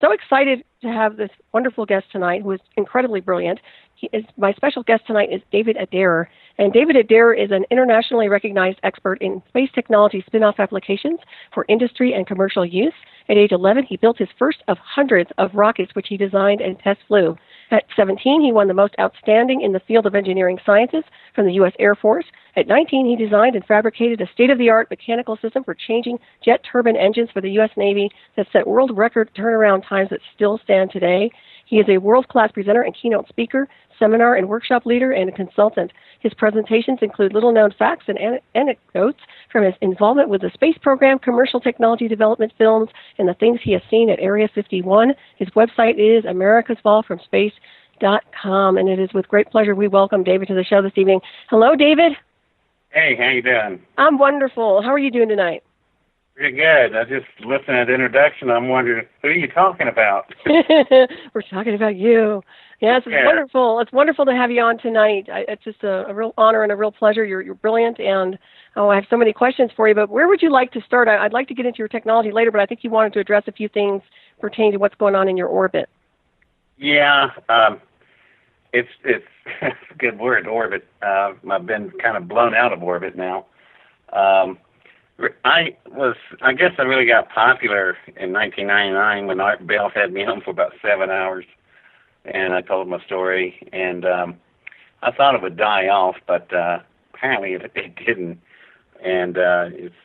so excited to have this wonderful guest tonight who is incredibly brilliant. My special guest tonight is David Adair. And David Adair is an internationally recognized expert in space technology spin-off applications for industry and commercial use. At age 11, he built his first of hundreds of rockets, which he designed and test flew. At 17, he won the most outstanding in the field of engineering sciences from the U.S. Air Force. At 19, he designed and fabricated a state-of-the-art mechanical system for changing jet turbine engines for the U.S. Navy that set world record turnaround times that still stand today. He is a world-class presenter and keynote speaker, seminar and workshop leader, and a consultant. His presentations include little-known facts and anecdotes from his involvement with the space program, commercial technology development films, and the things he has seen at Area 51. His website is americasfallfromspace.com, and it is with great pleasure we welcome David to the show this evening. Hello, David. Hey, how you doing? I'm wonderful. How are you doing tonight? Pretty good. I just listened to the introduction. I'm wondering, who are you talking about? We're talking about you. Yes, it's wonderful. It's wonderful to have you on tonight. It's just a real honor and a real pleasure. You're brilliant, and I have so many questions for you. But where would you like to start? I'd like to get into your technology later, but I think you wanted to address a few things pertaining to what's going on in your orbit. Yeah, it's a good word, orbit. I've been kind of blown out of orbit now. I guess I really got popular in 1999 when Art Bell had me home for about 7 hours, and I told my story, and I thought it would die off, but apparently it didn't, and it's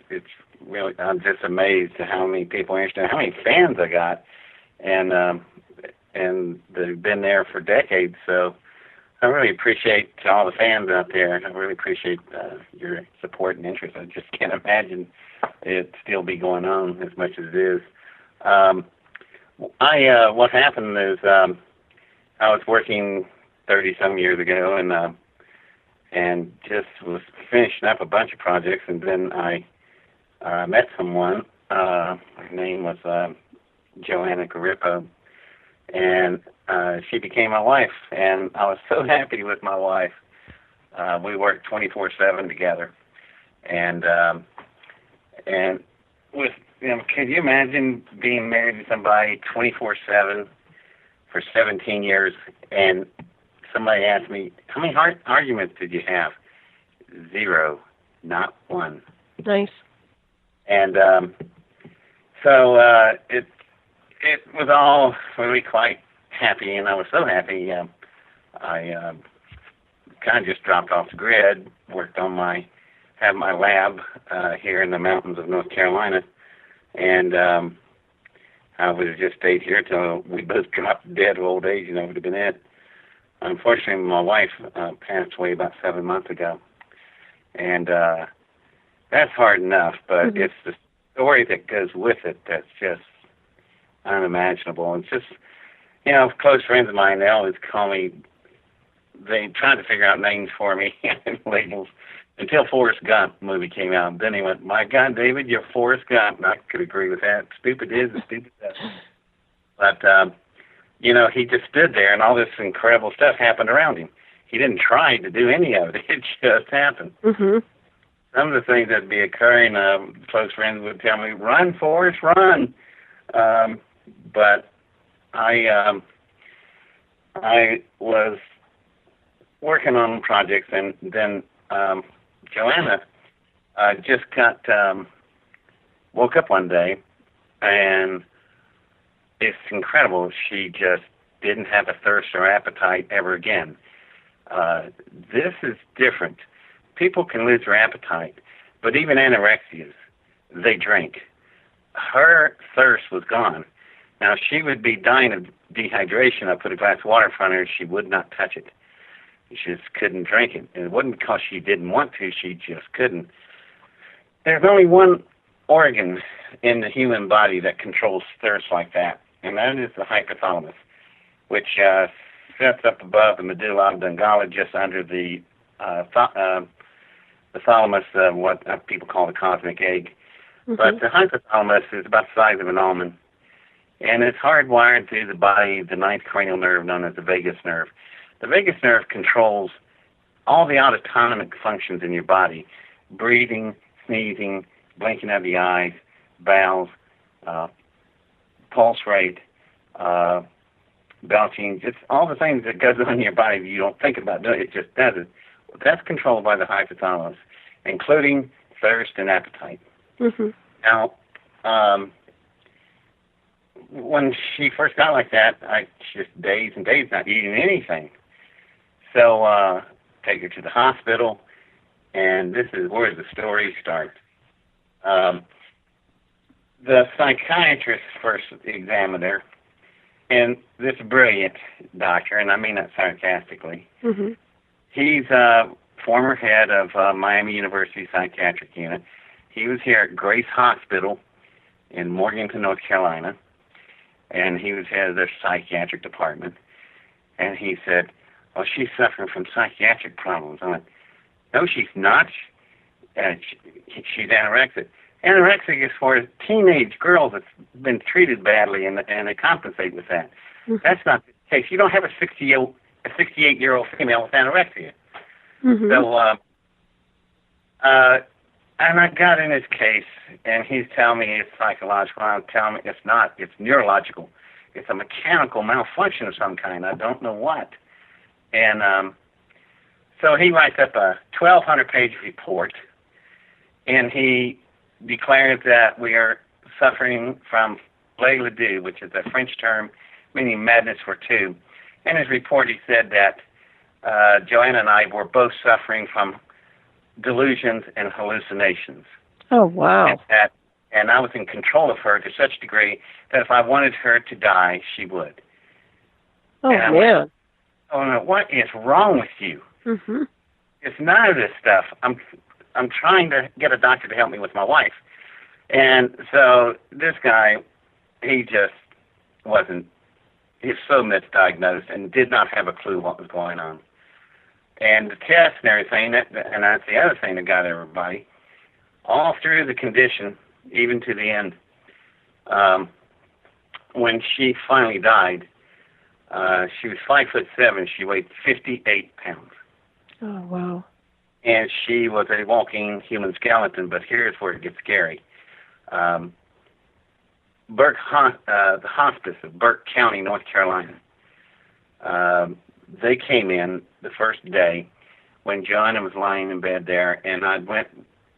really, I'm just amazed at how many people are interested, how many fans I got, and they've been there for decades, so I really appreciate all the fans out there. I really appreciate your support and interest. I just can't imagine it still be going on as much as it is. What happened is I was working 30-some years ago and just was finishing up a bunch of projects, and then I met someone. Her name was Joanna Adair, and she became my wife, and I was so happy with my wife. We worked 24/7 together, and with can you imagine being married to somebody 24/7 for 17 years? And somebody asked me, "How many arguments did you have?" 0, not one. Nice. And so it was all really quite happy, and I was so happy. I kind of just dropped off the grid, worked on my lab here in the mountains of North Carolina, and I would have just stayed here till we both dropped dead of old age, and that would have been it. Unfortunately, my wife passed away about 7 months ago, and that's hard enough, but it's the story that goes with it that's just unimaginable. It's just, close friends of mine, they always call me, they tried to figure out names for me and labels until Forrest Gump movie came out. Then he went, "My God, David, you're Forrest Gump." And I could agree with that. Stupid is and stupid does. But, he just stood there, and all this incredible stuff happened around him. He didn't try to do any of it. It just happened. Mm-hmm. Some of the things that would be occurring, close friends would tell me, "Run, Forrest, run." But I was working on projects, and then Joanna just woke up one day, and it's incredible. She just didn't have a thirst or appetite ever again. This is different. People can lose their appetite, but even anorexias, they drink. Her thirst was gone. Now, she would be dying of dehydration. I put a glass of water in front of her, she would not touch it. She just couldn't drink it. And it wasn't because she didn't want to, she just couldn't. There's only one organ in the human body that controls thirst like that, and that is the hypothalamus, which sits up above the medulla oblongata, just under the thalamus, what people call the cosmic egg. Mm-hmm. But the hypothalamus is about the size of an almond, and it's hardwired through the body, the ninth cranial nerve known as the vagus nerve. The vagus nerve controls all the autonomic functions in your body: breathing, sneezing, blinking of the eyes, bowels, pulse rate, belching, just all the things that goes on in your body you don't think about doing. It just does it. That's controlled by the hypothalamus, including thirst and appetite. Mm-hmm. Now, when she first got like that, I just days and days not eating anything. So take her to the hospital, and this is where the story starts. The psychiatrist first examined her, and this brilliant doctor, and I mean that sarcastically, Mm-hmm. he's former head of Miami University Psychiatric Unit. He was here at Grace Hospital in Morganton, North Carolina, and he was head of their psychiatric department. And he said, "Oh, she's suffering from psychiatric problems." I went, "No, she's not. She's anorexic. Anorexic is for teenage girls that's been treated badly, and they compensate with that. Mm-hmm. That's not the case. You don't have a 68-year-old female with anorexia." Mm-hmm. So, and I got in his case, and he's telling me it's psychological. I'm telling me it's not. It's neurological. It's a mechanical malfunction of some kind. I don't know what. And so he writes up a 1,200-page report, and he declares that we are suffering from lait le doux, which is a French term meaning madness for two. In his report, he said that Joanna and I were both suffering from delusions and hallucinations. Oh, wow. And I was in control of her to such a degree that if I wanted her to die, she would. Oh, man. Oh, no, what is wrong with you? Mm-hmm. It's none of this stuff. I'm trying to get a doctor to help me with my wife. And so this guy, he just wasn't, he was so misdiagnosed and did not have a clue what was going on. And the tests and everything, and that's the other thing that got everybody, all through the condition, even to the end, when she finally died, she was 5'7". She weighed 58 pounds. Oh, wow. And she was a walking human skeleton, but here's where it gets scary. The hospice of Burke County, North Carolina, they came in the first day when Joanna was lying in bed there, and I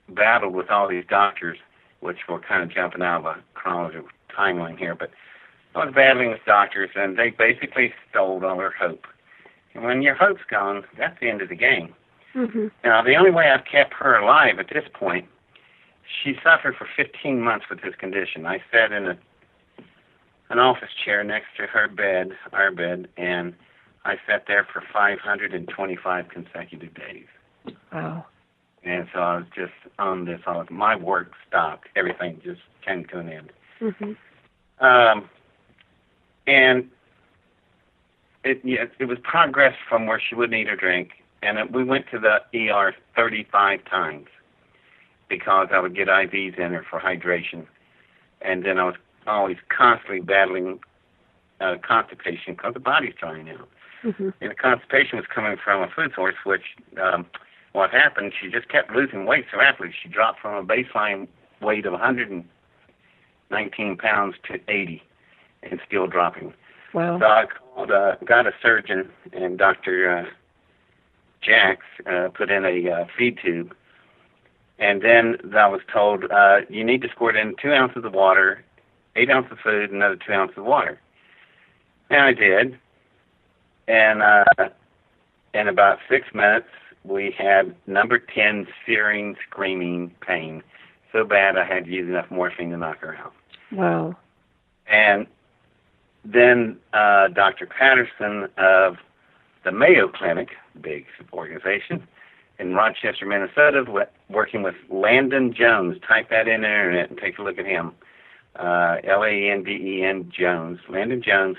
battled with all these doctors, which were kind of jumping out of a chronological timeline here, but I was battling with doctors, and they basically stole all her hope. And when your hope's gone, that's the end of the game. Mm-hmm. Now, the only way I've kept her alive at this point, she suffered for 15 months with this condition. I sat in an office chair next to her bed, our bed, and I sat there for 525 consecutive days. Wow. And so I was just on this. My work stopped. Everything just came to an end. Mm-hmm. And it was progress from where she wouldn't eat or drink. And we went to the ER 35 times because I would get IVs in her for hydration. And then I was always constantly battling constipation because the body's drying out. Mm-hmm. And the constipation was coming from a food source, which what happened, she just kept losing weight so rapidly. She dropped from a baseline weight of 119 pounds to 80 and still dropping. Wow. So I got a surgeon, and Dr. Jacks put in a feed tube. And then I was told, you need to squirt in 2 ounces of water, 8 ounces of food, and another 2 ounces of water. And I did. And in about 6 minutes, we had number 10 searing, screaming pain. So bad I had to use enough morphine to knock her out. Wow. And then Dr. Patterson of the Mayo Clinic, big organization, in Rochester, Minnesota, working with Landon Jones. Type that in the internet and take a look at him. L-A-N-D-E-N Jones. Landon Jones,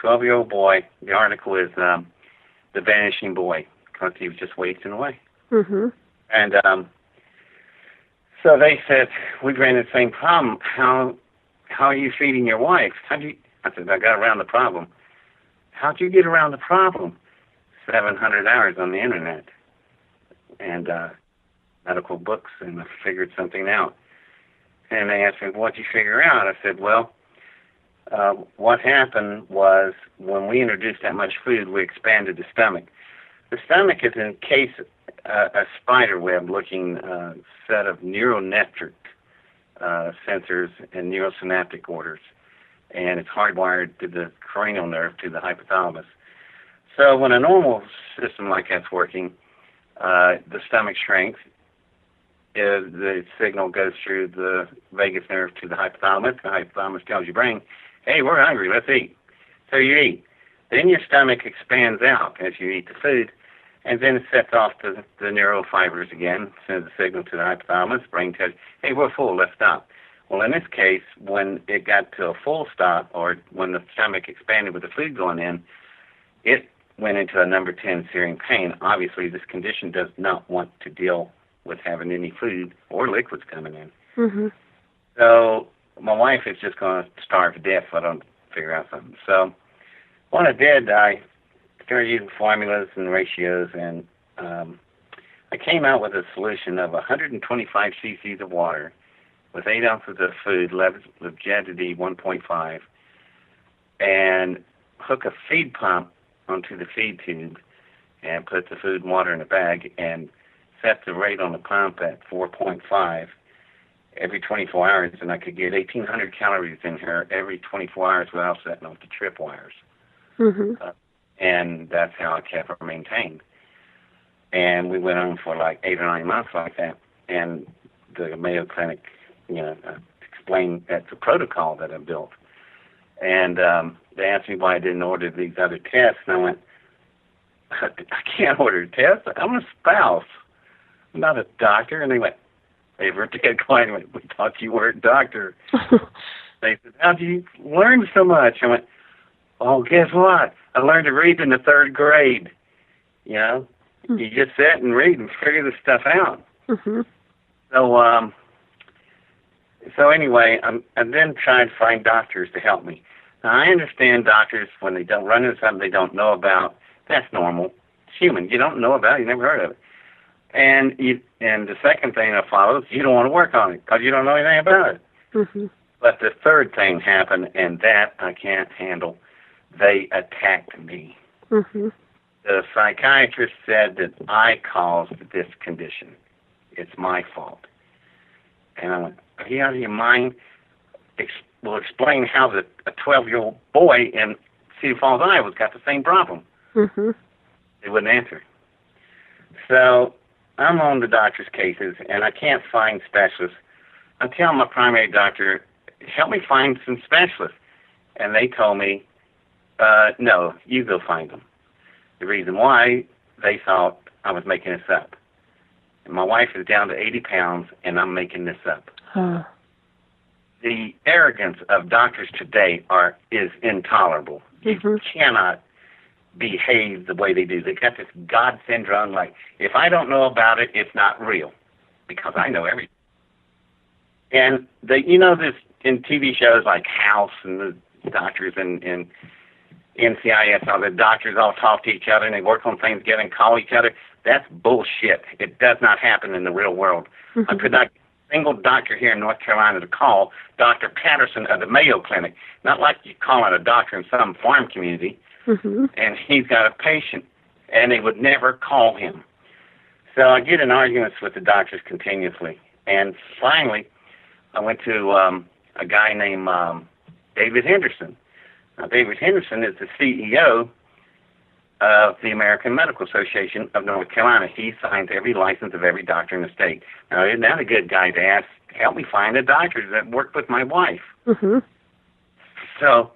12-year-old boy. The article is The Vanishing Boy, because he was just wasting away. Mm-hmm. And so they said, we ran the same problem. How are you feeding your wife? I said, I got around the problem. How'd you get around the problem? 700 hours on the internet and medical books, and I figured something out. And they asked me, what'd you figure out? I said, well, what happened was when we introduced that much food, we expanded the stomach. The stomach is a spider web-looking set of neuronetric sensors and neurosynaptic orders, and it's hardwired to the cranial nerve, to the hypothalamus. So when a normal system like that's working, the stomach shrinks, the signal goes through the vagus nerve to the hypothalamus. The hypothalamus tells your brain, hey, we're hungry, let's eat. So you eat. Then your stomach expands out as you eat the food, and then it sets off the neural fibers again, sends a signal to the hypothalamus. The brain tells you, hey, we're full, let's stop. Well, in this case, when it got to a full stop, or when the stomach expanded with the food going in, it went into a number 10 searing pain. Obviously, this condition does not want to deal with having any food or liquids coming in. Mm-hmm. So my wife is just going to starve to death if I don't figure out something. So what I did, I started using formulas and ratios, and I came out with a solution of 125 cc's of water with 8 ounces of food, Levgidity 1.5, and hook a feed pump onto the feed tube and put the food and water in a bag and set the rate on the pump at 4.5 every 24 hours, and I could get 1,800 calories in here every 24 hours without setting off the tripwires. Mm-hmm. And that's how I kept her maintained. And we went on for like 8 or 9 months like that, and the Mayo Clinic, explained that's a protocol that I built. And they asked me why I didn't order these other tests, and I went, I can't order tests. I'm a spouse. I'm not a doctor. And they went, they were dead quiet. Went, we thought you were a doctor. They said, how do you learn so much? I went, oh, guess what? I learned to read in the 3rd grade. You just sit and read and figure this stuff out. Mm-hmm. So anyway, I then tried to find doctors to help me. Now, I understand doctors, when they don't run into something they don't know about, that's normal. It's human. You don't know about it, you never heard of it. And the second thing that follows, you don't want to work on it because you don't know anything about it. Mm-hmm. But the third thing happened, and that I can't handle. They attacked me. Mm-hmm. The psychiatrist said that I caused this condition. It's my fault. And I went, are you out of your mind? We'll explain how a 12-year-old boy in Cedar Falls, Iowa, got the same problem. Mm-hmm. They wouldn't answer. So I'm on the doctor's cases, and I can't find specialists. I tell my primary doctor, help me find some specialists. And they told me, no, you go find them. The reason why, they thought I was making this up. And my wife is down to 80 pounds, and I'm making this up. Huh. The arrogance of doctors today is intolerable. Mm-hmm. You cannot behave the way they do. They got this God syndrome, like, if I don't know about it, it's not real, because I know everything. And this in TV shows like House and the doctors and NCIS, all the doctors all talk to each other and they work on things together and call each other. That's bullshit. It does not happen in the real world. Mm-hmm. I could not get a single doctor here in North Carolina to call Dr. Patterson of the Mayo Clinic, not like you call out a doctor in some farm community, mm-hmm. and he's got a patient, and they would never call him. So I get in arguments with the doctors continuously. And finally, I went to a guy named David Henderson. Now, David Henderson is the CEO of the American Medical Association of North Carolina. He signs every license of every doctor in the state. Now, isn't that a good guy to ask, help me find a doctor that worked with my wife? Mm-hmm. So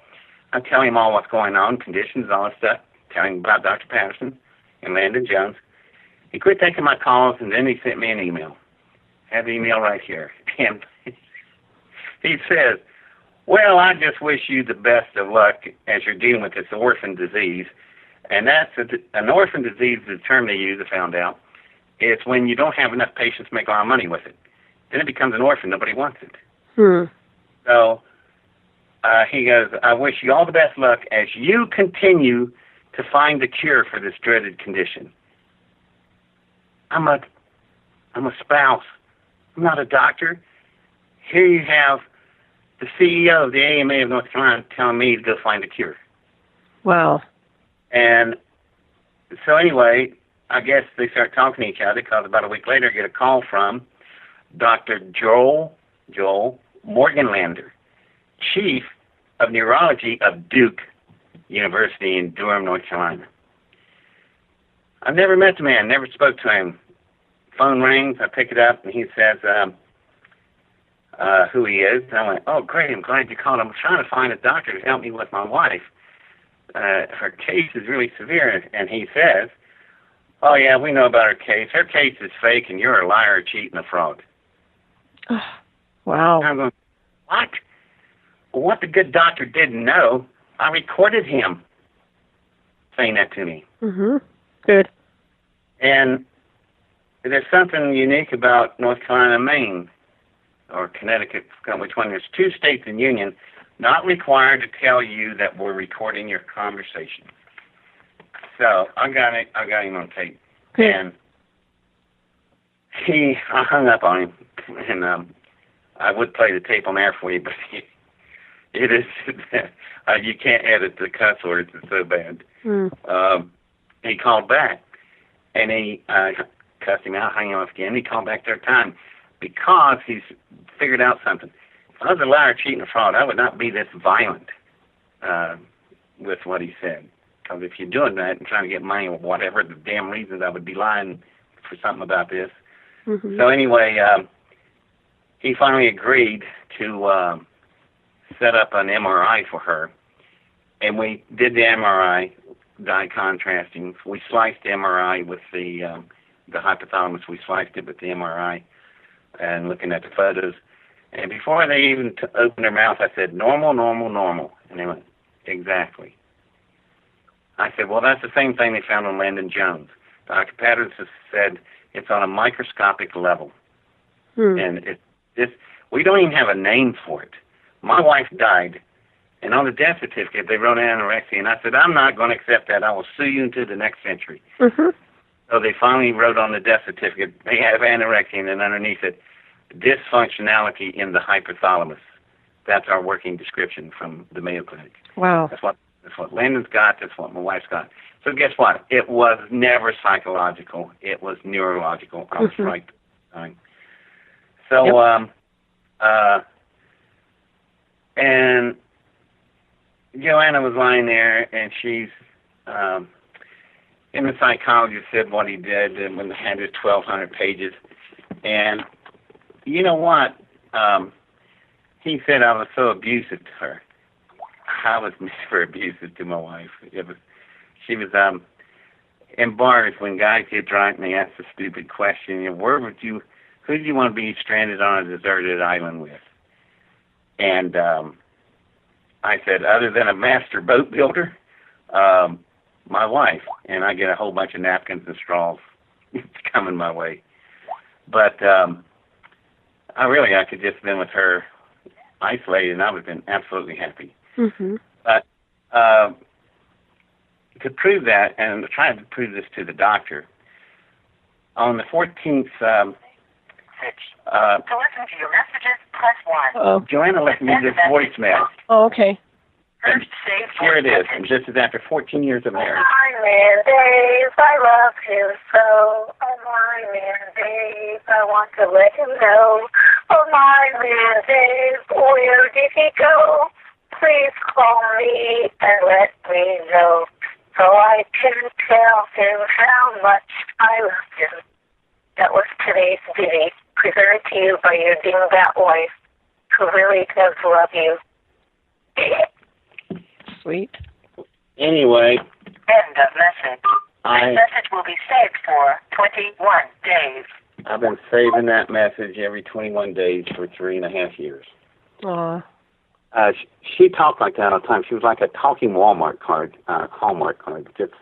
I tell him all what's going on, conditions, all that stuff, tell him about Dr. Patterson and Landon Jones. He quit taking my calls, and then he sent me an email. I have the email right here. And he says, well, I just wish you the best of luck as you're dealing with this orphan disease. And that's an orphan disease, the term they use, I found out. It's when you don't have enough patients to make a lot of money with it. Then it becomes an orphan. Nobody wants it. Hmm. So he goes, I wish you all the best luck as you continue to find the cure for this dreaded condition. I'm a spouse. I'm not a doctor. Here you have the CEO of the AMA of North Carolina telling me to go find a cure. Wow. And so anyway, I guess they start talking to each other because about a week later I get a call from Dr. Joel Morganlander, Chief of Neurology of Duke University in Durham, North Carolina. I've never met the man, never spoke to him. Phone rings, I pick it up, and he says who he is. And I went, oh, great, I'm glad you called. I'm trying to find a doctor to help me with my wife. Her case is really severe. And he says, oh, yeah, we know about her case. Her case is fake, and you're a liar, a cheat, and a fraud. Wow. And I'm going, what? Well, what the good doctor didn't know, I recorded him saying that to me. Mm-hmm. Good. And there's something unique about North Carolina and Maine, or Connecticut, which one. There's 2 states in union not required to tell you that we're recording your conversation. So I got him on tape. Good. And I hung up on him, and I would play the tape on air for you, but it is, you can't edit the cuss words, it's so bad. He called back, and he cussed him out, hung him up again. He called back 3rd time because he's figured out something. If I was a liar, cheat, and a fraud, I would not be this violent with what he said. Because if you're doing that and trying to get money or whatever the damn reasons, I would be lying for something about this. Mm-hmm. So anyway, he finally agreed to set up an MRI for her. And we did the MRI, dye contrasting. We sliced the MRI with the hypothalamus. We sliced it with the MRI and looking at the photos. And before they even opened their mouth, I said, normal, normal, normal. And they went, exactly. I said, well, that's the same thing they found on Landon Jones. Dr. Patterson said it's on a microscopic level. And we don't even have a name for it. My wife died, and on the death certificate, they wrote anorexia, and I said, I'm not going to accept that. I will sue you into the next century. Mm-hmm. So they finally wrote on the death certificate, they have anorexia, and then underneath it, dysfunctionality in the hypothalamus. That's our working description from the Mayo Clinic. Wow. That's what Landon's got. That's what my wife's got. So guess what? It was never psychological. It was neurological. I was right this time. So, and Joanna was lying there, and she's, and the psychologist said what he did, and when they had his 1,200 pages. And you know what? He said I was so abusive to her. I was never abusive to my wife. She was embarrassed when guys get drunk and they ask a stupid question. You know, who do you want to be stranded on a deserted island with? And I said, other than a master boat builder, my wife. And I get a whole bunch of napkins and straws. It's coming my way. But I could just have been with her isolated, and I would have been absolutely happy. Mm-hmm. But to prove that, and trying to prove this to the doctor, on the 14th, to listen to your messages, press 1. Joanna left me this voicemail. Oh, okay. Here it is, and this is after 14 years of marriage. My man, Dave, I love him so. Oh, my man, Dave, I want to let him know. Oh, my man, Dave, where did he go? Please call me and let me know so I can tell him how much I love him. That was today's ditty, presented to you by your dingbat wife, who really does love you. Sweet. Anyway. End of message. This message will be saved for 21 days. I've been saving that message every 21 days for 3.5 years. Aw. She talked like that all the time. She was like a talking Hallmark card. Just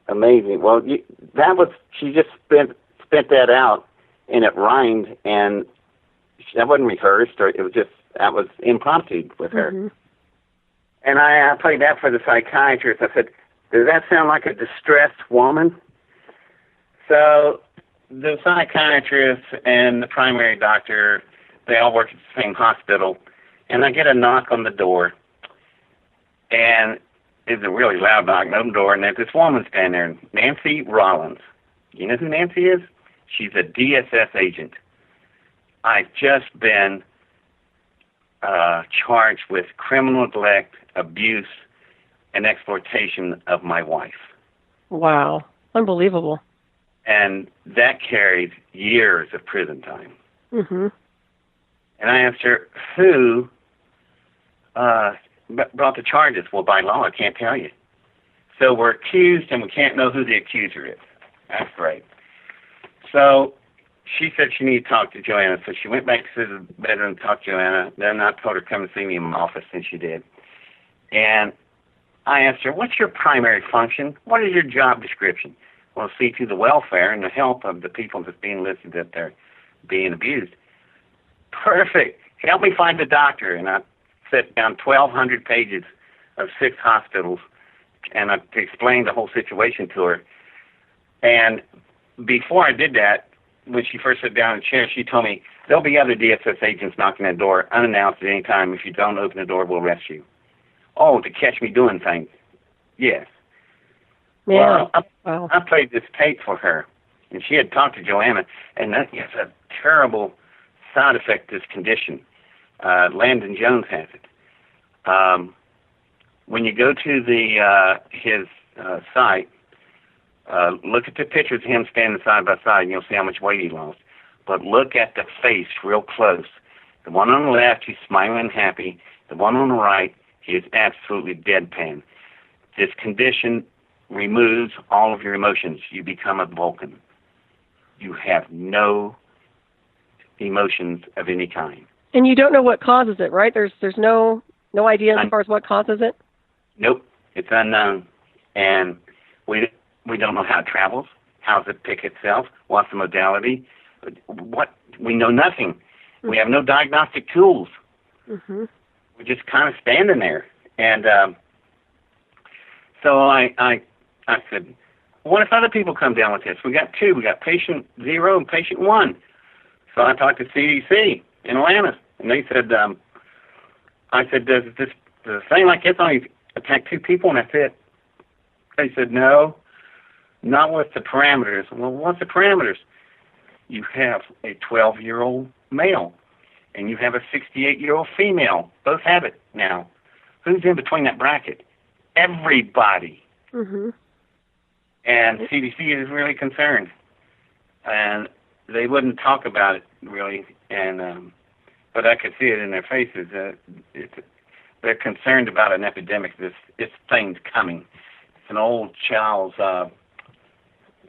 amazing. Well, she just spent that out, and it rhymed, and that wasn't rehearsed, or that was impromptu with her. Mm-hmm. And I played that for the psychiatrist. I said, does that sound like a distressed woman? So the psychiatrist and the primary doctor, they all work at the same hospital, and I get a knock on the door, and it's a really loud knock on the door, and there's this woman standing there, Nancy Rollins. You know who Nancy is? She's a DSS agent. I've just been charged with criminal neglect, abuse, and exploitation of my wife. Wow. Unbelievable. And that carried years of prison time. Mm-hmm. And I asked her, who brought the charges? Well, by law, I can't tell you. So we're accused, and we can't know who the accuser is. That's great. So she said she needed to talk to Joanna, so she went back to the bedroom and talked to Joanna. Then I told her to come and see me in my office, and she did. And I asked her, what's your primary function? What is your job description? Well, see to the welfare and the health of the people that's being listed that they're being abused. Perfect. Help me find a doctor. And I set down 1,200 pages of 6 hospitals, and I explained the whole situation to her. And before I did that, when she first sat down in the chair, she told me, there'll be other DSS agents knocking at the door unannounced at any time. If you don't open the door, we'll arrest you. Oh, to catch me doing things. Yes. Yeah. Well, I played this tape for her, and she had talked to Joanna, and that is a terrible side effect of this condition. Landon Jones has it. When you go to his site, look at the pictures of him standing side by side, and you'll see how much weight he lost. But look at the face real close. The one on the left, he's smiling and happy. The one on the right, he is absolutely deadpan. This condition removes all of your emotions. You become a Vulcan. You have no emotions of any kind. And you don't know what causes it, right? There's no idea as far as what causes it? Nope. It's unknown. And we don't know how it travels. How does it pick itself? What's the modality? We know nothing. Mm-hmm. We have no diagnostic tools. Mm-hmm. We're just kind of standing there. And so I said, what if other people come down with this? We got 2. We got patient 0 and patient 1. So I talked to CDC in Atlanta, and they said, I said, does a thing like this only attack 2 people and that's it? They said, no, not with the parameters. Well, what's the parameters? You have a 12-year-old male, and you have a 68-year-old female. Both have it now. Who's in between that bracket? Everybody. Mm-hmm. And CDC is really concerned. And they wouldn't talk about it, really. And but I could see it in their faces. They're concerned about an epidemic. This thing's coming. It's an old child's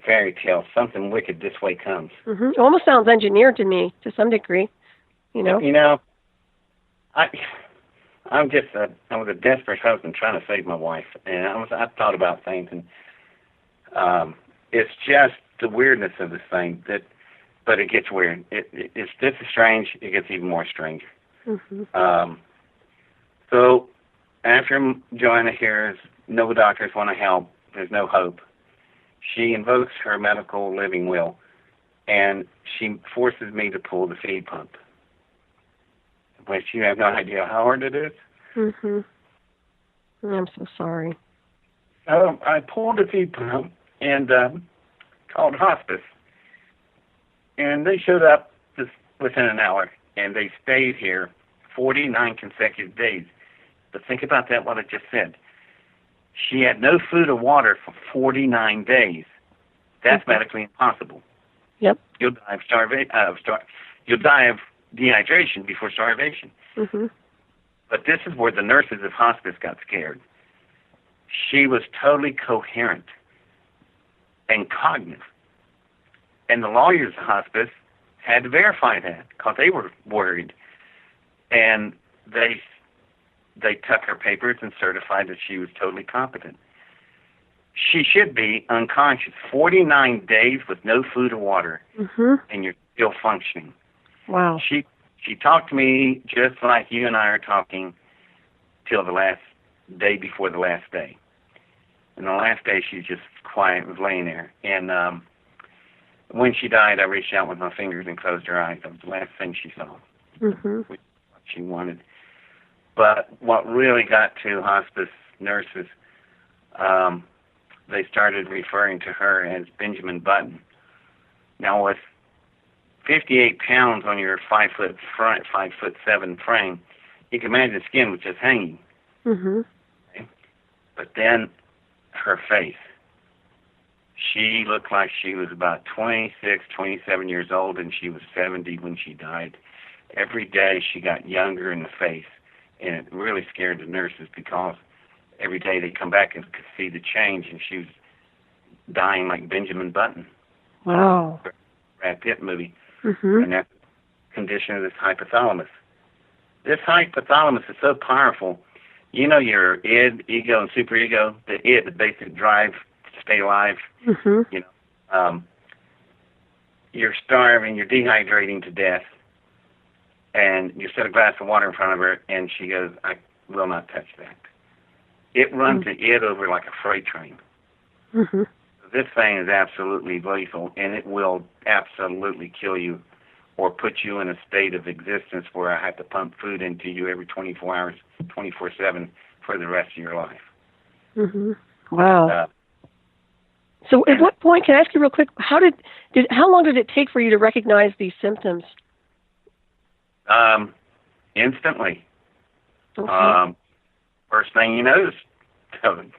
fairy tale. Something wicked this way comes. Mm-hmm. It almost sounds engineered to me, to some degree. You know, I was a desperate husband trying to save my wife, and I thought about things, and it's just the weirdness of this thing but it gets weird. It's this is strange. It gets even more strange. Mm-hmm. So after Joanna hears no doctors want to help, there's no hope, she invokes her medical living will, and she forces me to pull the feed pump, which you have no idea how hard it is. Mm-hmm. I'm so sorry. I pulled the feed pump and called hospice. And they showed up just within an hour, and they stayed here 49 consecutive days. But think about that, what I just said. She had no food or water for 49 days. That's medically impossible. Yep. You'll die of you'll die of dehydration before starvation. Mm-hmm. But this is where the nurses of hospice got scared. She was totally coherent and cognitive. And the lawyers of hospice had to verify that because they were worried. And they took her papers and certified that she was totally competent. She should be unconscious 49 days with no food or water, mm-hmm. and you're still functioning. Wow. She talked to me just like you and I are talking till the last day before the last day. And the last day she was just quiet, was laying there. And when she died, I reached out with my fingers and closed her eyes. That was the last thing she saw. Mm-hmm. What she wanted. But what really got to hospice nurses, they started referring to her as Benjamin Button. Now, with 58 pounds on your 5'7" frame, you can imagine the skin was just hanging. Mm-hmm. Okay? But then her face. She looked like she was about 26, 27 years old, and she was 70 when she died. Every day she got younger in the face, and it really scared the nurses because every day they come back and could see the change, and she was dying like Benjamin Button. Wow. Brad Pitt movie. Mm-hmm. And that's the condition of this hypothalamus. This hypothalamus is so powerful. You know your id, ego, and superego, the id, the basic drive to stay alive. Mm-hmm. You know, you're starving, you're dehydrating to death, and you set a glass of water in front of her, and she goes, I will not touch that. It runs the id over like a freight train. Mm-hmm. This thing is absolutely lethal, and it will absolutely kill you or put you in a state of existence where I have to pump food into you every 24 hours, 24/7 for the rest of your life. Mm-hmm. Wow. So at what point, can I ask you real quick, how long did it take for you to recognize these symptoms? Instantly. Okay. First thing you notice,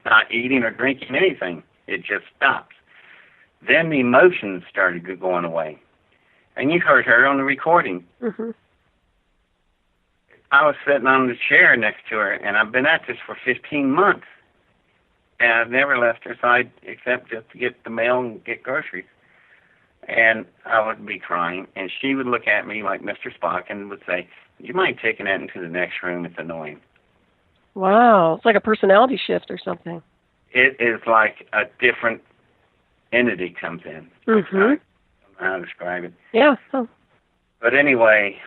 not eating or drinking anything. It just stops. Then the emotions started going away. And you heard her on the recording. Mm-hmm. I was sitting on the chair next to her, and I've been at this for 15 months. And I've never left her side except just to get the mail and get groceries. And I would be crying, and she would look at me like Mr. Spock and would say, "You mind taking that into the next room? It's annoying." Wow. It's like a personality shift or something. It is like a different entity comes in. Mm-hmm. I don't know how to describe it. Yeah. Oh. But anyway,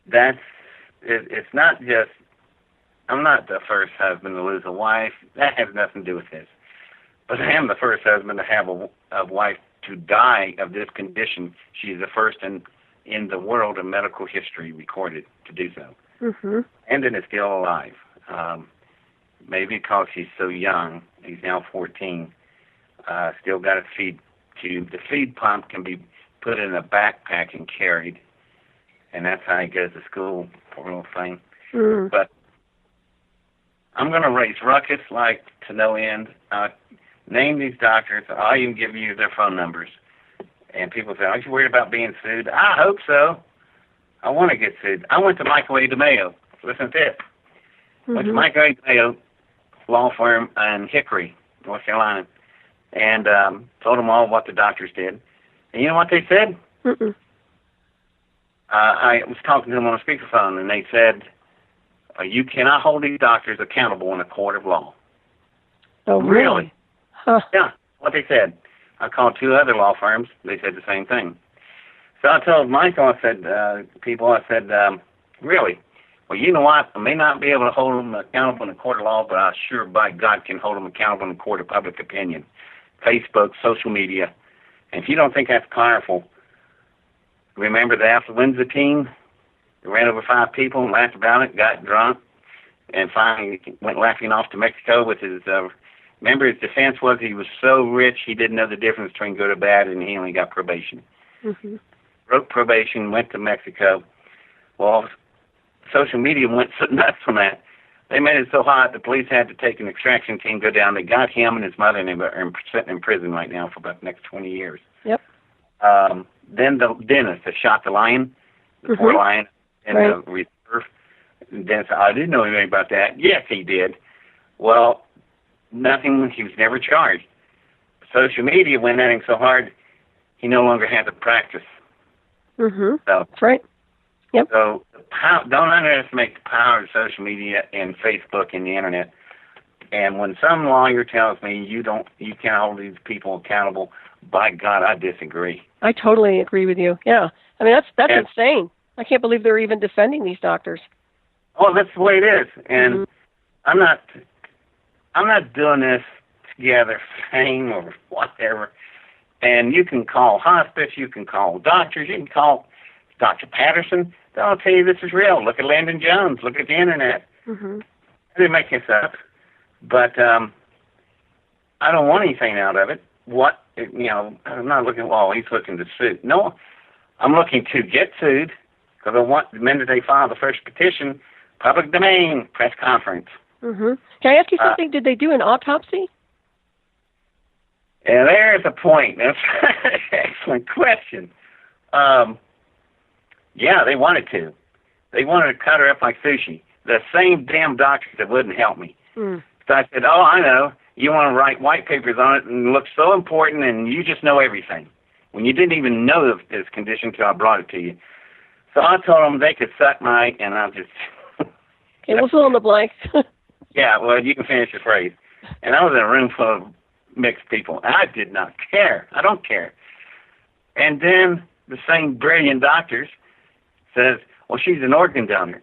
it's not just, I'm not the first husband to lose a wife. That has nothing to do with this. But I am the first husband to have a wife to die of this condition. She's the first in the world of medical history recorded to do so. Mm-hmm. And then is still alive. Maybe because he's so young, he's now 14, still got a feed tube. The feed pump can be put in a backpack and carried, and that's how he goes to school, poor little thing. Mm. But I'm going to raise ruckus like to no end. Name these doctors. I'll even give you their phone numbers. And people say, aren't you worried about being sued? I hope so. I want to get sued. I went to Michael A. DeMayo. Listen to this. Mm-hmm. Went to Michael A. DeMayo law firm in Hickory, North Carolina, and told them all what the doctors did. And you know what they said? Mm-mm. I was talking to them on a speakerphone, and they said, you cannot hold these doctors accountable in a court of law. Oh, really? Huh. Yeah, what they said. I called two other law firms. They said the same thing. So I told Michael, I said, really? Well, you know what? I may not be able to hold them accountable in a court of law, but I sure, by God, can hold them accountable in a court of public opinion. Facebook, social media. And if you don't think that's powerful, remember the affluenza team? They ran over 5 people and laughed about it, got drunk, and finally went laughing off to Mexico with his, remember his defense was he was so rich he didn't know the difference between good or bad, and he only got probation. Mm-hmm. Broke probation, went to Mexico. Well, social media went so nuts on that. They made it so hot the police had to take an extraction team, go down. They got him and his mother, and they are sitting in prison right now for about the next 20 years. Yep. Then the dentist that shot the lion, the poor lion, in the reserve. The dentist said, I didn't know anything about that. Yes, he did. Well, nothing. He was never charged. Social media went at him so hard, he no longer had to practice. Mm-hmm. So, that's right. Yep. So don't underestimate the power of social media and Facebook and the internet. And when some lawyer tells me you can't hold these people accountable, by God, I disagree. I totally agree with you. Yeah. I mean, that's insane. I can't believe they're even defending these doctors. Well, that's the way it is. And I'm not doing this to gather fame or whatever. And you can call hospice, you can call doctors, you can call Dr. Patterson. I'll tell you this is real. Look at Landon Jones. Look at the internet. Mm-hmm. I didn't make this up, but I don't want anything out of it. I'm not looking, he's looking to sue. No, I'm looking to get sued because I want the minute they file the first petition, public domain, press conference. Mm-hmm. Can I ask you something? Did they do an autopsy? And there's a point. That's an excellent question. Yeah, they wanted to. They wanted to cut her up like sushi. The same damn doctors that wouldn't help me. Mm. So I said, I know. You want to write white papers on it and look so important and you just know everything. When you didn't even know of this condition until I brought it to you. So I told them they could suck my, and I'll just... Okay, we'll fill in the blanks. Yeah, well, you can finish the phrase. And I was in a room full of mixed people. I did not care. I don't care. And then the same brilliant doctors says, well, she's an organ donor.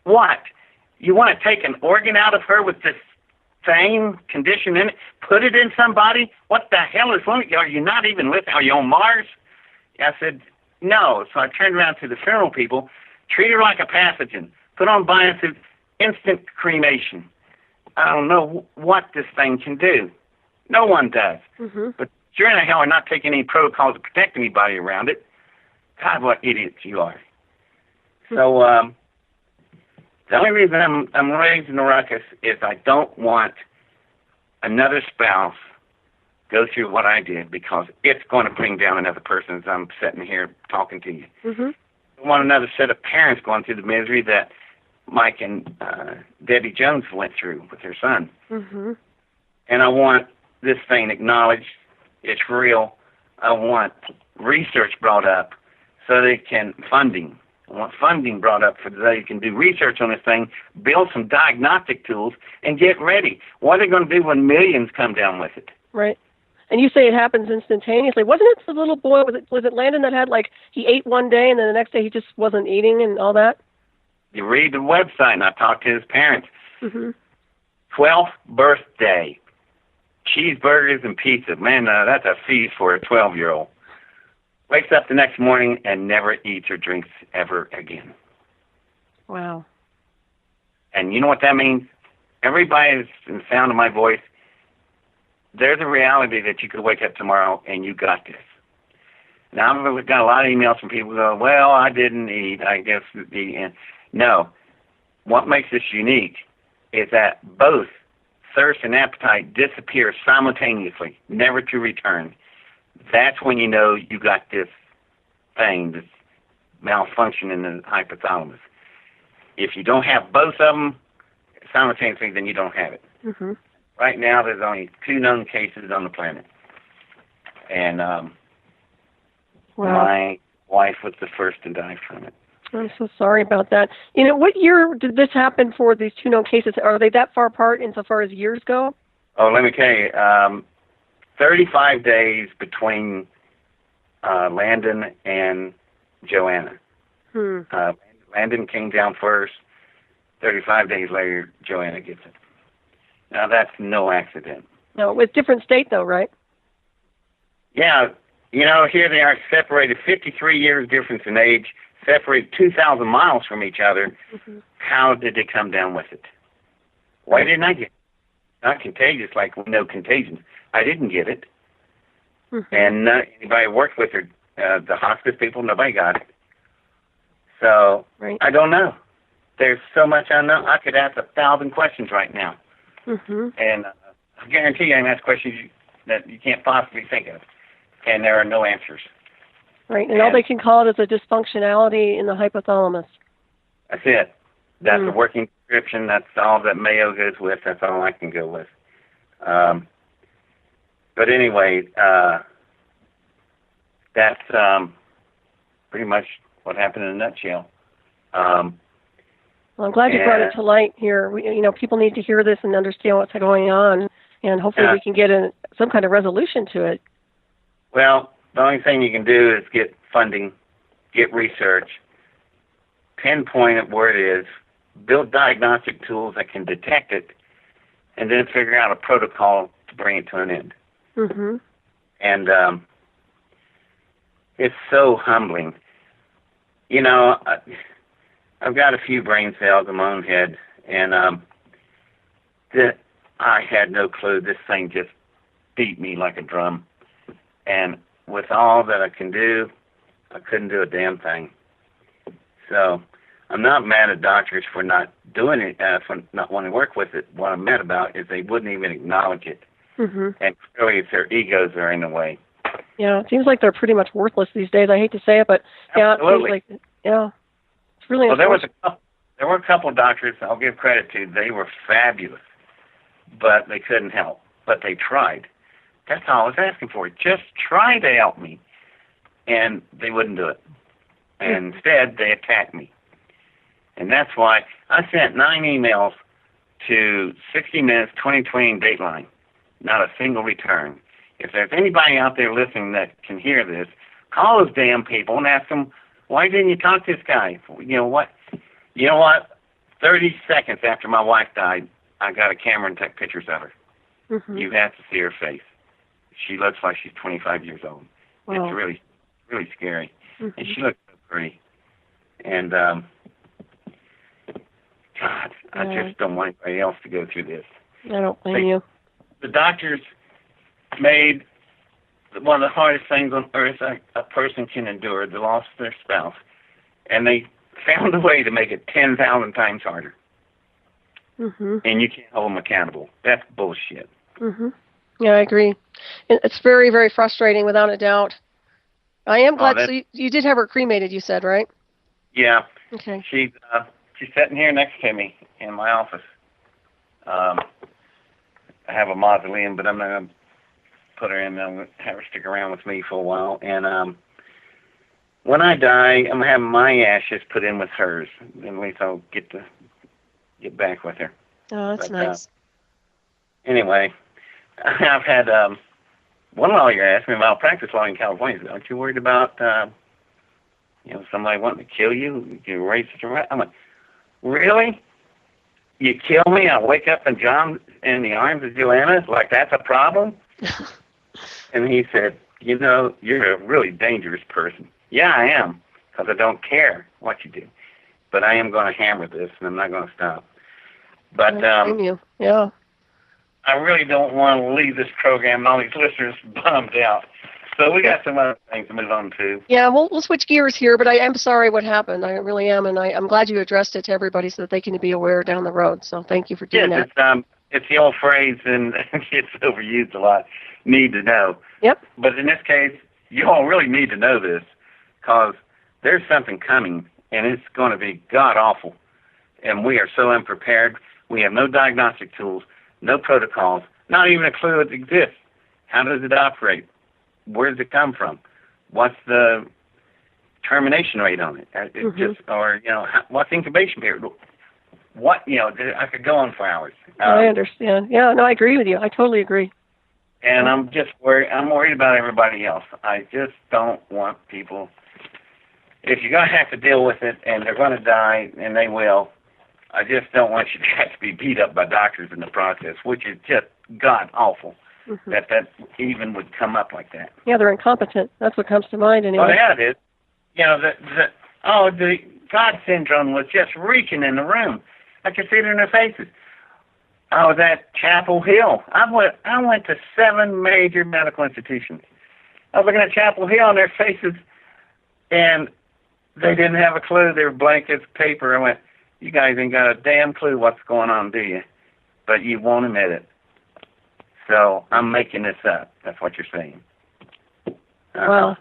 What? You want to take an organ out of her with this same condition in it? Put it in somebody? What the hell is wrong? Are you not even listening? Are you on Mars? I said, no. So I turned around to the funeral people, treat her like a pathogen, put on biosuit, instant cremation. I don't know what this thing can do. No one does. Mm-hmm. But sure in the hell are not taking any protocols to protect anybody around it. God, what idiots you are. So the only reason I'm raising the ruckus is I don't want another spouse go through what I did because it's going to bring down another person as I'm sitting here talking to you. Mm-hmm. I want another set of parents going through the misery that Mike and Debbie Jones went through with their son. Mm-hmm. And I want this thing acknowledged. It's real. I want research brought up so they can funding. I want funding brought up so they can do research on this thing, build some diagnostic tools, and get ready. What are they going to do when millions come down with it? Right. And you say it happens instantaneously. Wasn't it the little boy, was it Landon that had, he ate one day and then the next day he just wasn't eating and all that? You read the website, and I talked to his parents. Mm-hmm. 12th birthday, cheeseburgers and pizza. Man, that's a feast for a 12-year-old. Wakes up the next morning and never eats or drinks ever again. Wow. And you know what that means? Everybody is in the sound of my voice. There's a reality that you could wake up tomorrow and you got this. Now, I've got a lot of emails from people going, well, I didn't eat. I guess no. What makes this unique is that both thirst and appetite disappear simultaneously, never to return. That's when you know you got this thing, this malfunction in the hypothalamus. If you don't have both of them simultaneously, then you don't have it. Mm-hmm. Right now, there's only 2 known cases on the planet. And my wife was the first to die from it. I'm so sorry about that. What year did this happen for these 2 known cases? Are they that far apart insofar as years go? Oh, let me tell you. 35 days between Landon and Joanna. Landon came down first. 35 days later, Joanna gets it. Now, that's no accident. No, it's different state, though, right? Yeah. Here they are separated 53 years difference in age, separated 2,000 miles from each other. Mm-hmm. How did they come down with it? Why didn't I get it? Not contagious like we know contagions. I didn't get it. Mm-hmm. And anybody worked with her, the hospice people, nobody got it. So, right. I don't know. There's so much unknown. I could ask 1,000 questions right now. Mm-hmm. And I guarantee you I can ask questions that you can't possibly think of. And there are no answers. Right, and all they can call it is a dysfunctionality in the hypothalamus. That's it. That's a working description. That's all that Mayo goes with. That's all I can go with. But anyway, that's pretty much what happened in a nutshell. Well, I'm glad you brought it to light here. People need to hear this and understand what's going on, and hopefully we can get some kind of resolution to it. Well, the only thing you can do is get funding, get research, pinpoint it where it is, build diagnostic tools that can detect it, and then figure out a protocol to bring it to an end. Mm-hmm. And it's so humbling. You know, I've got a few brain cells in my own head, and I had no clue. This thing just beat me like a drum. And with all that I can do, I couldn't do a damn thing. So I'm not mad at doctors for not doing it, for not wanting to work with it. What I'm mad about is they wouldn't even acknowledge it. Mm-hmm. And clearly it's their egos are in the way. Yeah, it seems like they're pretty much worthless these days. I hate to say it, but yeah, Absolutely. it seems like, yeah, it's really. Well, there were a couple of doctors I'll give credit to. They were fabulous, but they couldn't help. But they tried. That's all I was asking for. Just try to help me, and they wouldn't do it. And instead, they attacked me, and that's why I sent 9 emails to 60 Minutes, 2020, and Dateline. Not a single return. If there's anybody out there listening that can hear this, call those damn people and ask them, why didn't you talk to this guy? You know what? 30 seconds after my wife died, I got a camera and took pictures of her. Mm-hmm. You have to see her face. She looks like she's 25 years old. Wow. It's really, really scary. Mm-hmm. And she looks so pretty. And, God, I just don't want anybody else to go through this. I don't blame you. The doctors made one of the hardest things on earth a person can endure, the loss of their spouse. And they found a way to make it 10,000 times harder. Mm-hmm. And you can't hold them accountable. That's bullshit. Mm-hmm. Yeah, I agree. It's very, very frustrating, without a doubt. I am glad. So you did have her cremated, you said, right? Yeah. Okay. She's sitting here next to me in my office. I have a mausoleum, but I'm not going to put her in. I'm going to have her stick around with me for a while. And when I die, I'm going to have my ashes put in with hers. At least I'll get back with her. Oh, that's nice. Anyway, I've had one lawyer ask me about practice law in California. He said, aren't you worried about somebody wanting to kill you? You raise such a right? I'm like, really? You kill me, I'll wake up and jump in the arms of Joanna? Like that's a problem? And he said, you're a really dangerous person. Yeah, I am, because I don't care what you do. But I am going to hammer this, and I'm not going to stop. But yeah. I really don't want to leave this program and all these listeners bummed out. So we got some other things to move on to. Yeah, we'll switch gears here, but I am sorry what happened. I really am, and I'm glad you addressed it to everybody so that they can be aware down the road. So thank you for doing that. It's the old phrase, and it's overused a lot, need to know. Yep. But in this case, you all really need to know this, because there's something coming, and it's going to be god-awful. And we are so unprepared. We have no diagnostic tools, no protocols, not even a clue it exists. How does it operate? Where does it come from? What's the termination rate on it? What's the incubation period? I could go on for hours. I understand. Yeah, no, I agree with you. I totally agree. And I'm just worried. I'm worried about everybody else. I just don't want people. If you're going to have to deal with it, and they're going to die, and they will, I just don't want you to have to be beat up by doctors in the process, which is just god-awful. Mm-hmm. That even would come up like that. Yeah, they're incompetent. That's what comes to mind anyway. Oh, yeah, it is. The God syndrome was just reeking in the room. I could see it in their faces. I was at Chapel Hill. I went to 7 major medical institutions. I was looking at Chapel Hill and their faces, and they didn't have a clue. They were blank as paper. I went, you guys ain't got a damn clue what's going on, do you? But you won't admit it. So I'm making this up. That's what you're saying. Wow.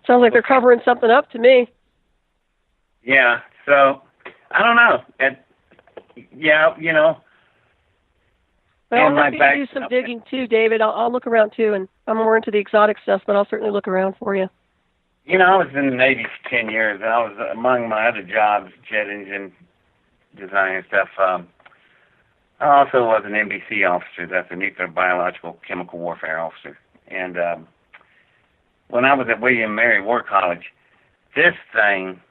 Sounds like they're covering something up to me. Yeah. So I don't know. Well, I'm happy to do some digging too, David. I'll look around too, and I'm more into the exotic stuff, but I'll certainly look around for you. I was in the Navy for 10 years. I was, among my other jobs, jet engine design and stuff. I also was an NBC officer. That's a nuclear, biological, chemical warfare officer. And when I was at William & Mary War College, this thing,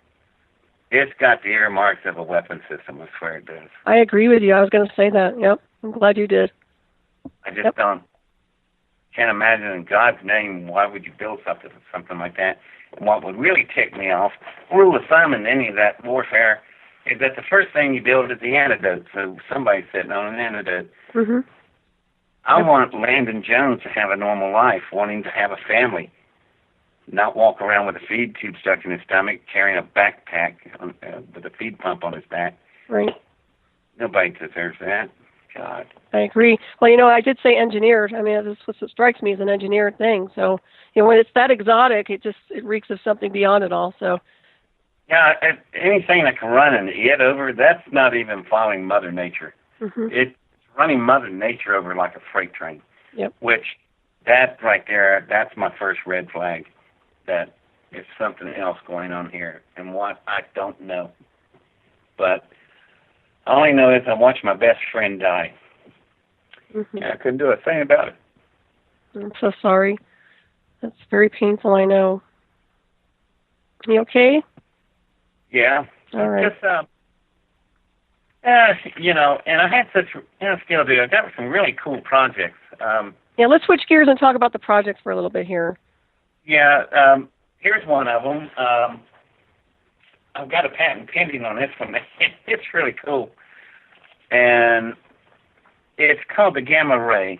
it's got the earmarks of a weapon system. I swear it does. I agree with you. I was going to say that. Yep. I'm glad you did. I just can't imagine in God's name, why would you build something like that? what would really tick me off, rule of thumb in any of that warfare, is that the first thing you build is the antidote. So somebody's sitting on an antidote. Mm-hmm. I want Landon Jones to have a normal life, wanting to have a family, not walk around with a feed tube stuck in his stomach, carrying a backpack with a feed pump on his back. Right. Nobody deserves that. God. I agree. Well, I did say engineered. I mean, this what strikes me as an engineered thing. So, when it's that exotic, it reeks of something beyond it all. So. Yeah, anything that can run an it over, that's not even following Mother Nature. Mm-hmm. It's running Mother Nature over like a freight train. Yep. Which, that right there, that's my first red flag. That it's something else going on here. And what, I don't know. But all I know is I watched my best friend die. Mm-hmm. And I couldn't do a thing about it. I'm so sorry. That's very painful, I know. You okay? Yeah. All right. Just, and I had such, still do. I've got some really cool projects. Yeah, let's switch gears and talk about the projects for a little bit here. Yeah, here's one of them. I've got a patent pending on this one. It's really cool. And it's called the Gamma Ray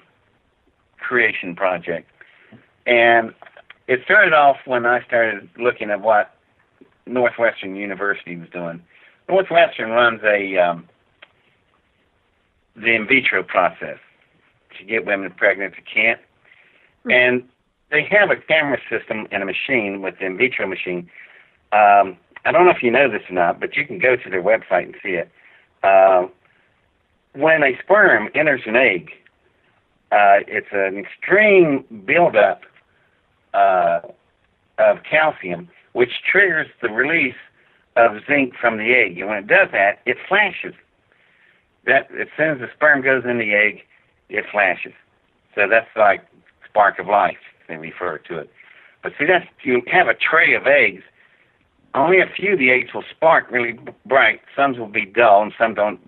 Creation Project. And it started off when I started looking at what Northwestern University was doing. Northwestern runs the in vitro process to get women pregnant that can't. Mm-hmm. And they have a camera system and a machine with the in vitro machine. I don't know if you know this or not, but you can go to their website and see it. When a sperm enters an egg, it's an extreme buildup of calcium, which triggers the release of zinc from the egg. And when it does that, it flashes. That as soon as the sperm goes in the egg, it flashes. So that's like spark of life, they refer to it. But see, that's, you have a tray of eggs. Only a few of the eggs will spark really bright. Some will be dull, and some don't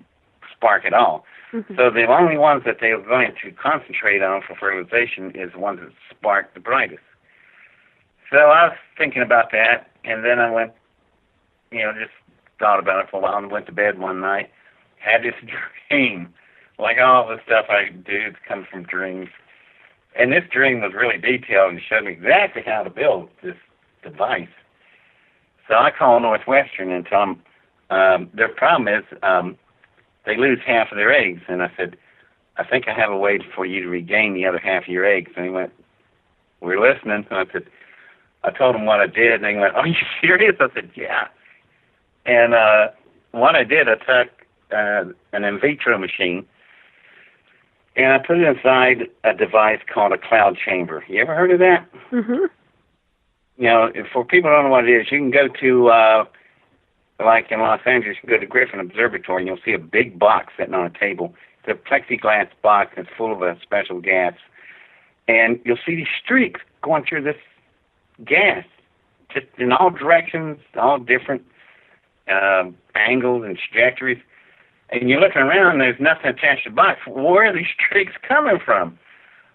spark at all. Mm-hmm. So the only ones that they're going to concentrate on for fertilization is the ones that spark the brightest. So I was thinking about that, and then I went, just thought about it for a while and went to bed one night, had this dream, like all the stuff I do comes from dreams. And this dream was really detailed and showed me exactly how to build this device. So I called Northwestern and told them their problem is they lose half of their eggs. And I said, I think I have a way for you to regain the other half of your eggs. And he went, we're listening. And I said, I told them what I did. And they went, are you serious? I said, yeah. And what I did, I took an in vitro machine and I put it inside a device called a cloud chamber. You ever heard of that? Mm-hmm. For people who don't know what it is, you can go to, like in Los Angeles, you can go to Griffin Observatory and you'll see a big box sitting on a table. It's a plexiglass box that's full of a special gas. And you'll see these streaks going through this gas, just in all directions, all different angles and trajectories. And you're looking around and there's nothing attached to the box. Where are these streaks coming from?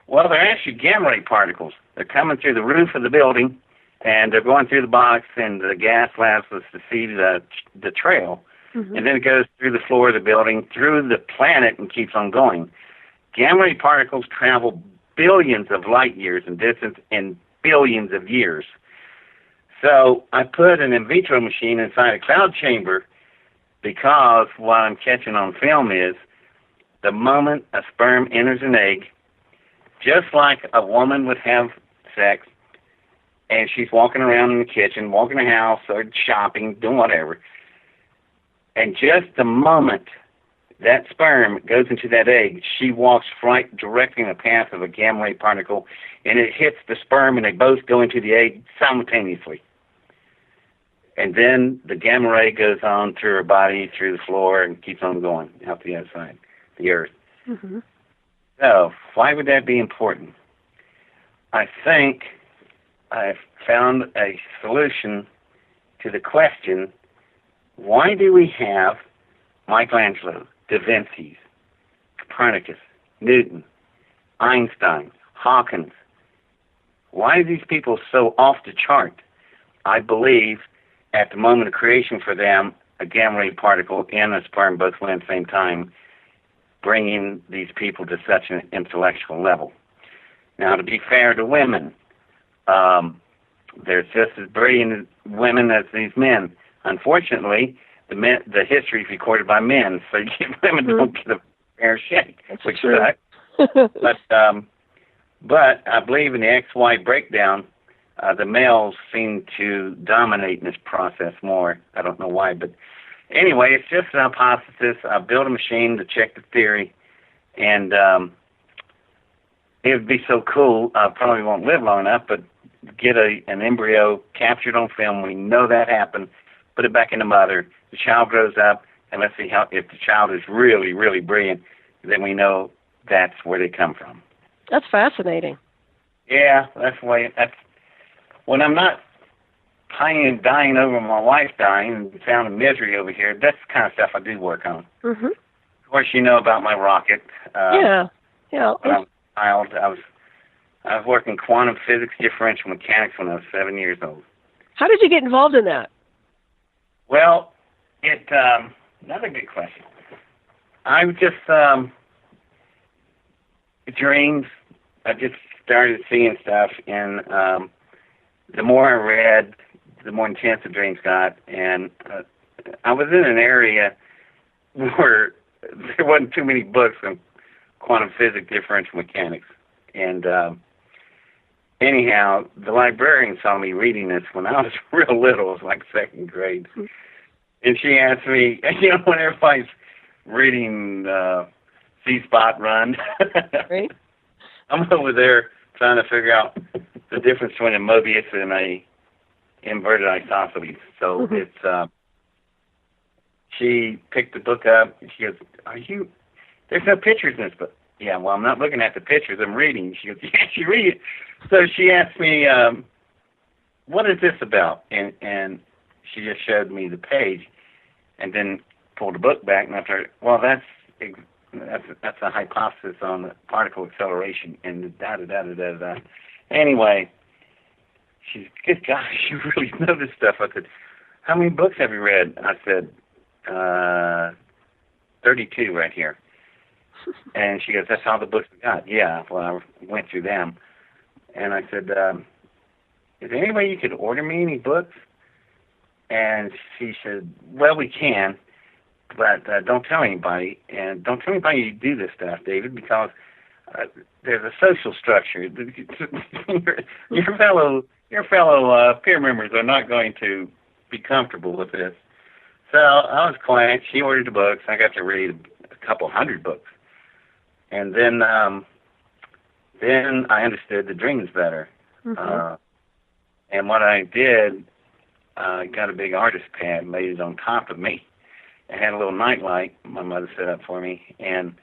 Well, they're actually gamma ray particles. They're coming through the roof of the building, and they're going through the box, and the gas allows us to see the trail. Mm-hmm. And then it goes through the floor of the building, through the planet, and keeps on going. Gamma ray particles travel billions of light years in distance in billions of years. So I put an in vitro machine inside a cloud chamber because what I'm catching on film is the moment a sperm enters an egg, just like a woman would have sex, and she's walking around in the kitchen, walking the house, or shopping, doing whatever, and just the moment that sperm goes into that egg, she walks right directly in the path of a gamma ray particle, and it hits the sperm, and they both go into the egg simultaneously. And then the gamma ray goes on through her body, through the floor, and keeps on going out the other side, the earth. Mm-hmm. So, why would that be important? I think I've found a solution to the question, why do we have Michelangelo, Da Vinci's, Copernicus, Newton, Einstein, Hawkins? Why are these people so off the chart? I believe at the moment of creation for them, a gamma ray particle and a sperm both went at the same time, bringing these people to such an intellectual level. Now, to be fair to women, there's just as brilliant women as these men. Unfortunately, the history is recorded by men, so women don't get a fair shake, which sucks. But I believe in the XY breakdown, the males seem to dominate in this process more. I don't know why, but anyway, it's just an hypothesis. I built a machine to check the theory, and it would be so cool. I probably won't live long enough, but get an embryo captured on film. We know that happened. Put it back in the mother. The child grows up, and let's see if the child is really, really brilliant, then we know that's where they come from. That's fascinating. Yeah, that's when I'm not pining and dying over my wife dying and found in misery over here. That's the kind of stuff I do work on. Mm-hmm. Of course, you know about my rocket. Yeah. When I was a child, I was working quantum physics, differential mechanics when I was 7 years old. How did you get involved in that? Well, another good question. I was just dreams. I just started seeing stuff, and the more I read, the more intense the dreams got. And I was in an area where there wasn't too many books on quantum physics, differential mechanics. And anyhow, the librarian saw me reading this when I was real little. It was like second grade. And she asked me, when everybody's reading C-Spot Run, right. I'm over there trying to figure out the difference between a Mobius and a inverted isosceles. So it's, she picked the book up, and she goes, there's no pictures in this book. Yeah, well, I'm not looking at the pictures, I'm reading. She goes, yeah, you read it. So she asked me, what is this about? And she just showed me the page, and then pulled the book back, and I thought, well, that's a hypothesis on the particle acceleration, and da-da-da-da-da-da. Anyway, she's, good gosh, you really know this stuff. I said, how many books have you read? I said, 32 right here. And she goes, that's all the books we got. Yeah, well, I went through them. And I said, is there any way you could order me any books? And she said, well, we can, but don't tell anybody. And don't tell anybody you do this stuff, David, because there's a social structure. your fellow peer members are not going to be comfortable with this. So I was quiet. She ordered the books. I got to read a couple hundred books. And then I understood the dreams better. Mm-hmm. And what I did, I got a big artist pad, laid it on top of me. I had a little night light my mother set up for me. And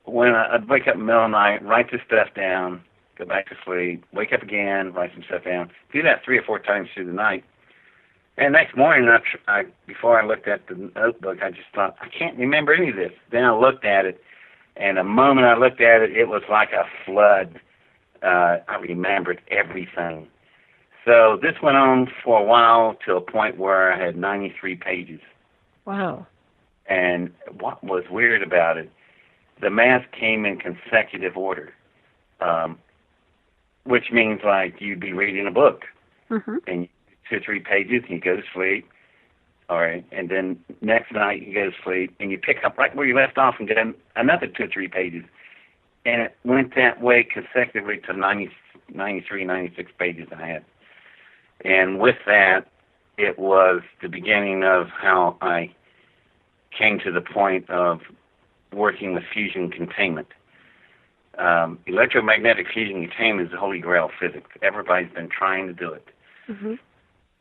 when I'd wake up in the middle of the night, write this stuff down, go back to sleep, wake up again, write some stuff down. Do that 3 or 4 times through the night. And next morning, before I looked at the notebook, I just thought, I can't remember any of this. Then I looked at it, and the moment I looked at it, it was like a flood. I remembered everything. So this went on for a while to a point where I had 93 pages. Wow. And what was weird about it, the math came in consecutive order, which means like you'd be reading a book, and 2 or 3 pages, and you go to sleep. All right, and then next night you go to sleep, and you pick up right where you left off and get another 2 or 3 pages. And it went that way consecutively to 93, 96 pages I had. And with that, it was the beginning of how I came to the point of working with fusion containment. Electromagnetic fusion containment is the holy grail of physics. Everybody's been trying to do it. Mm-hmm.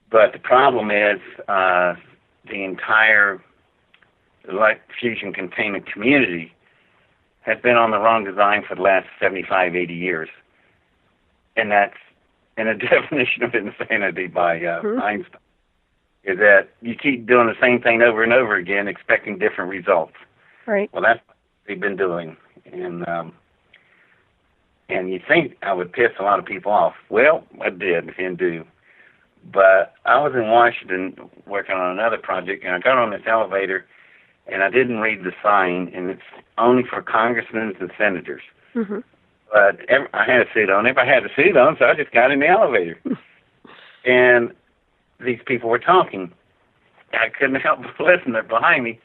But the problem is the entire fusion containment community has been on the wrong design for the last 75, 80 years. And that's in a definition of insanity by Einstein, is that you keep doing the same thing over and over again, expecting different results. Right. Well, that's what they've been doing. And you think I would piss a lot of people off. Well, I did and do. But I was in Washington working on another project, and I got on this elevator, and I didn't read the sign, and it's only for congressmen and senators. Mm-hmm. But I had a suit on. Everybody had a suit on, so I just got in the elevator. And these people were talking. I couldn't help but listen. They're behind me.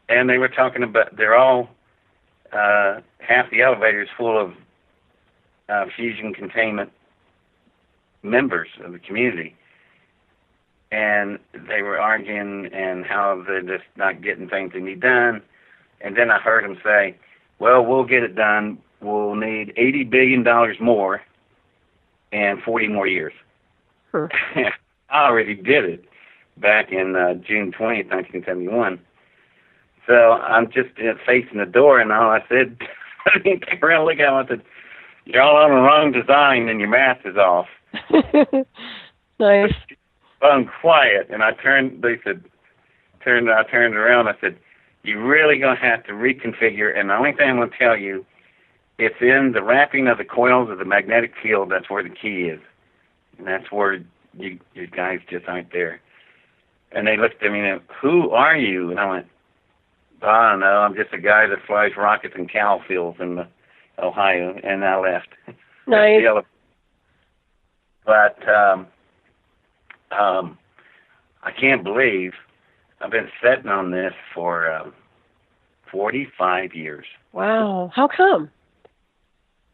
And they were talking about, they're all, half the elevator is full of fusion containment members of the community. And they were arguing and how they're just not getting things that need done. And then I heard them say, well, we'll get it done. We'll need $80 billion more and 40 more years. Huh. I already did it back in June 20th, 1971. So I'm just facing the door, and all I said, I didn't take around and look at them. I said, you're all on the wrong design, and your math is off. Nice. I'm quiet, and I turned. They said, I turned around. I said, you're really going to have to reconfigure, and the only thing I'm going to tell you, it's in the wrapping of the coils of the magnetic field. That's where the key is, and that's where you guys just aren't there. And they looked at me and went, who are you? And I went, I don't know. I'm just a guy that flies rockets in cow fields in Ohio, and I left. Nice. But I can't believe I've been sitting on this for 45 years. Wow. How come?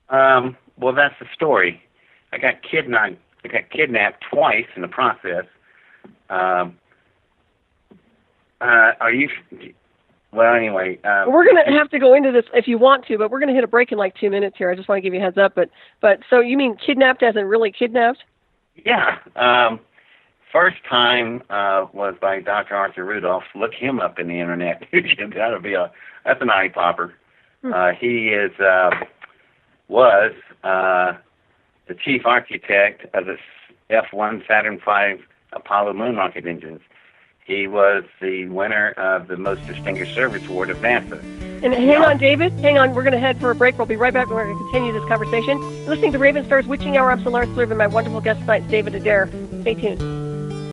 Well, that's the story. I got kidnapped twice in the process. Are you? Well, anyway. We're going to have to go into this if you want to, but we're going to hit a break in like 2 minutes here. I just want to give you a heads up. But so you mean kidnapped as in really kidnapped? Yeah. First time was by Dr. Arthur Rudolph. Look him up in the internet. That's an eye popper. He was the chief architect of the F-1 Saturn V Apollo moon rocket engines. He was the winner of the Most Distinguished Service Award of NASA. And hang on, David. Hang on. We're going to head for a break. We'll be right back. We're going to continue this conversation. Listening to Ravenstar's Witching Hour. I'm Solaris BlueRaven. My wonderful guest tonight is David Adair. Stay tuned.